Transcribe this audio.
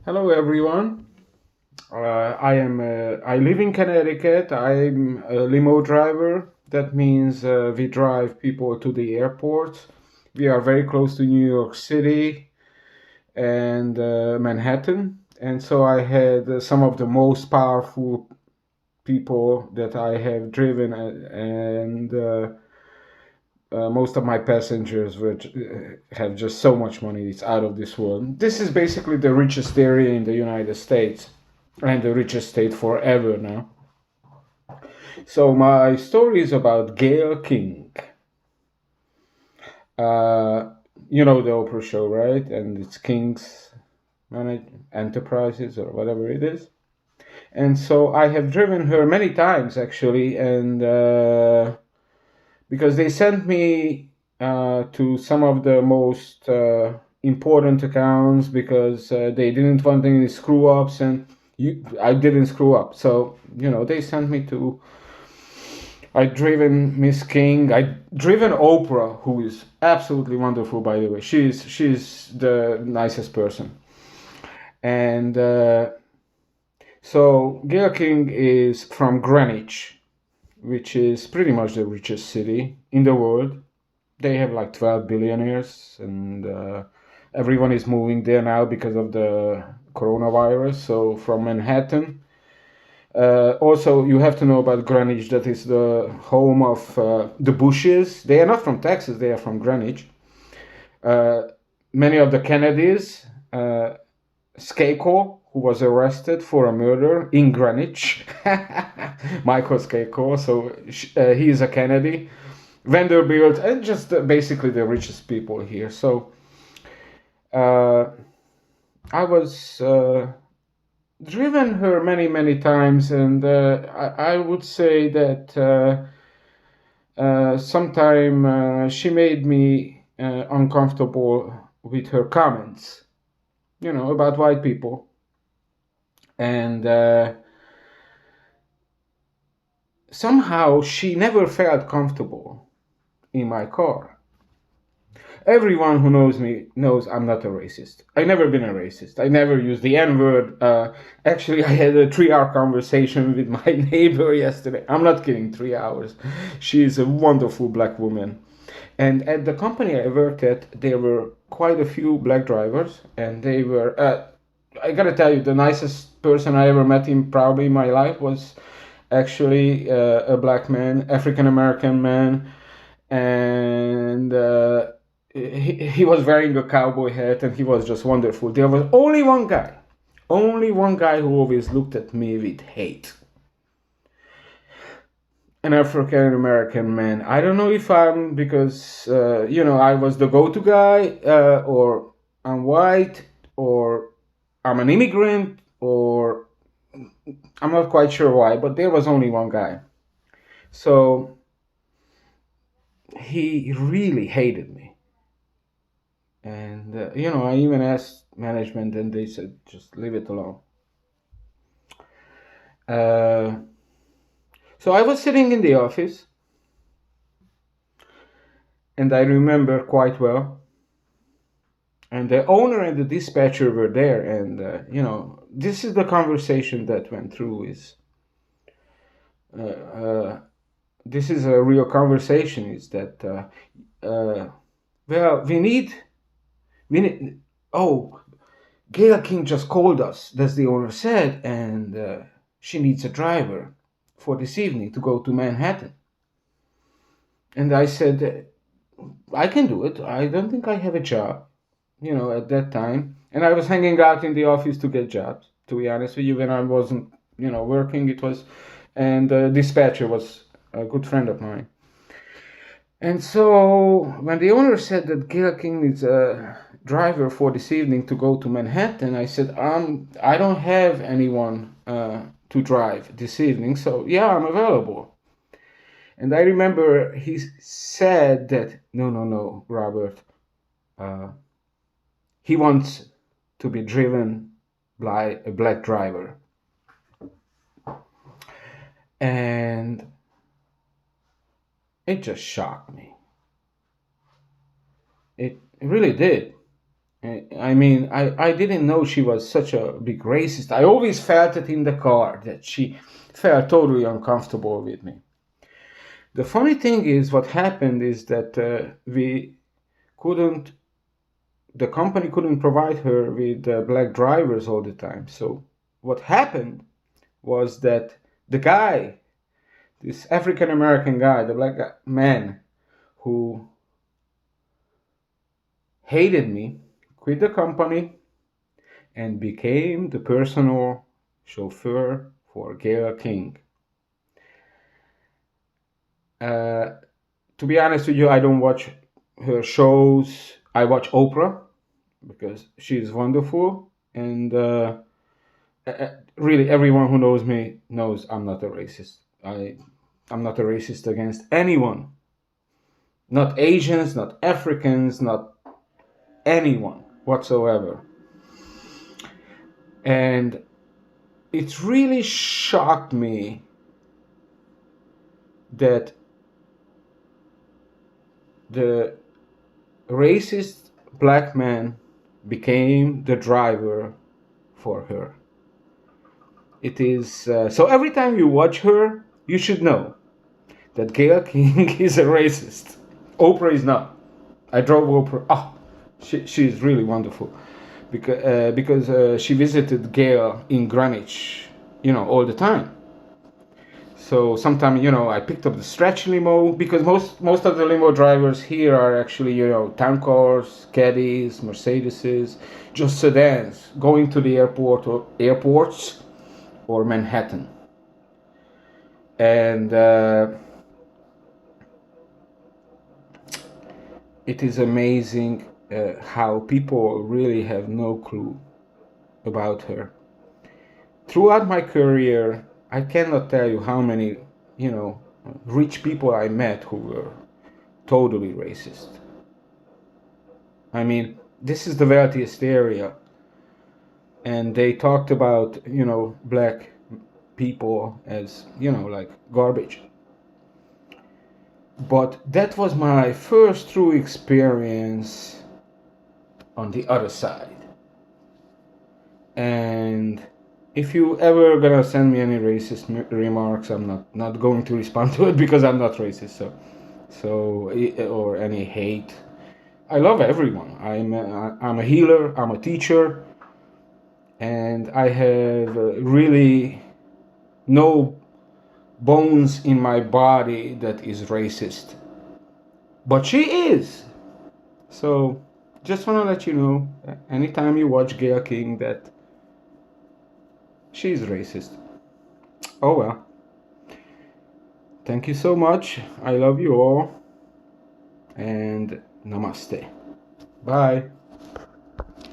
Hello, everyone. I live in Connecticut. I'm a limo driver. That means we drive people to the airport. We are very close to New York City and Manhattan. And so I had some of the most powerful people that I have driven, and most of my passengers have just so much money. It's out of this world. This is basically the richest area in the United States and the richest state forever now. So my story is about Gayle King. Uh, you know the Oprah show, right? And it's King's Manage Enterprises or whatever it is. And so I have driven her many times actually, and because they sent me to some of the most important accounts because they didn't want any screw ups, and I didn't screw up. So they sent me to. I driven Miss King. I driven Oprah, who is absolutely wonderful, by the way. She's the nicest person, and so Gayle King is from Greenwich, which is pretty much the richest city in the world. They have like 12 billionaires, and everyone is moving there now because of the coronavirus. So from Manhattan. Also, you have to know about Greenwich. That is the home of the Bushes. They are not from Texas. They are from Greenwich. Uh, Many of the Kennedys. Skako, who was arrested for a murder in Greenwich. Michael Skako. So he is a Kennedy. Vanderbilt, and just basically the richest people here. So uh, I was driven her many, many times, and I would say that sometime she made me uncomfortable with her comments, about white people. And somehow she never felt comfortable in my car. Everyone who knows me knows I'm not a racist. I never been a racist. I never used the N word. Actually, I had a 3 hour conversation with my neighbor yesterday. I'm not kidding, 3 hours. She is a wonderful black woman. And at the company I worked at, there were quite a few black drivers, and they were. I gotta tell you, the nicest person I ever met in probably my life was actually a black man, African American man, and he was wearing a cowboy hat, and he was just wonderful. There was only one guy who always looked at me with hate. An African American man. I don't know if I'm because I was the go-to guy, or I'm white, or I'm an immigrant, or I'm not quite sure why. But there was only one guy, so he really hated me. And I even asked management, and they said just leave it alone. Uh, so I was sitting in the office, and I remember quite well. And the owner and the dispatcher were there, and this is the conversation that went through. Is uh, uh, This is a real conversation? Is that well, we need. Oh, Gayle King just called us. That's the owner said, and she needs a driver for this evening to go to Manhattan. And I said, I can do it. I don't think I have a job, at that time. And I was hanging out in the office to get jobs, to be honest with you, when I wasn't, working. It was, and the dispatcher was a good friend of mine. And so when the owner said that Gayle King needs a driver for this evening to go to Manhattan, I said, I don't have anyone to drive this evening, so yeah, I'm available. And I remember he said that, no, no, no, Robert, uh, he wants to be driven by a black driver. And it just shocked me. It really did. I mean, I didn't know she was such a big racist. I always felt it in the car that she felt totally uncomfortable with me. The funny thing is, what happened is that couldn't, the company couldn't provide her with black drivers all the time. So what happened was that the guy, this African American guy, the black man who hated me, quit the company and became the personal chauffeur for Gayle King. Uh, to be honest with you, I don't watch her shows. I watch Oprah because she's wonderful, and really everyone who knows me knows I'm not a racist. I'm not a racist against anyone, not Asians, not Africans, not anyone whatsoever. And it really shocked me that the racist black man became the driver for her. It is so every time you watch her, you should know that Gayle King is a racist. Oprah is not. I drove Oprah. Oh, she's really wonderful because she visited Gayle in Greenwich, all the time. So sometimes, I picked up the stretch limo because most of the limo drivers here are actually, town cars, caddies, Mercedeses, just sedans going to the airport or airports or Manhattan. And it is amazing how people really have no clue about her. Throughout my career, I cannot tell you how many, rich people I met who were totally racist. I mean, this is the wealthiest area, and they talked about, black people as, like garbage. But that was my first true experience on the other side. And if you ever gonna send me any racist remarks, I'm not going to respond to it because I'm not racist. Or any hate. I love everyone. I'm a healer. I'm a teacher, and I have really no bones in my body that is racist. But she is. So just want to let you know, anytime you watch Gayle King, that she's racist. Oh well. Thank you so much. I love you all. And namaste. Bye.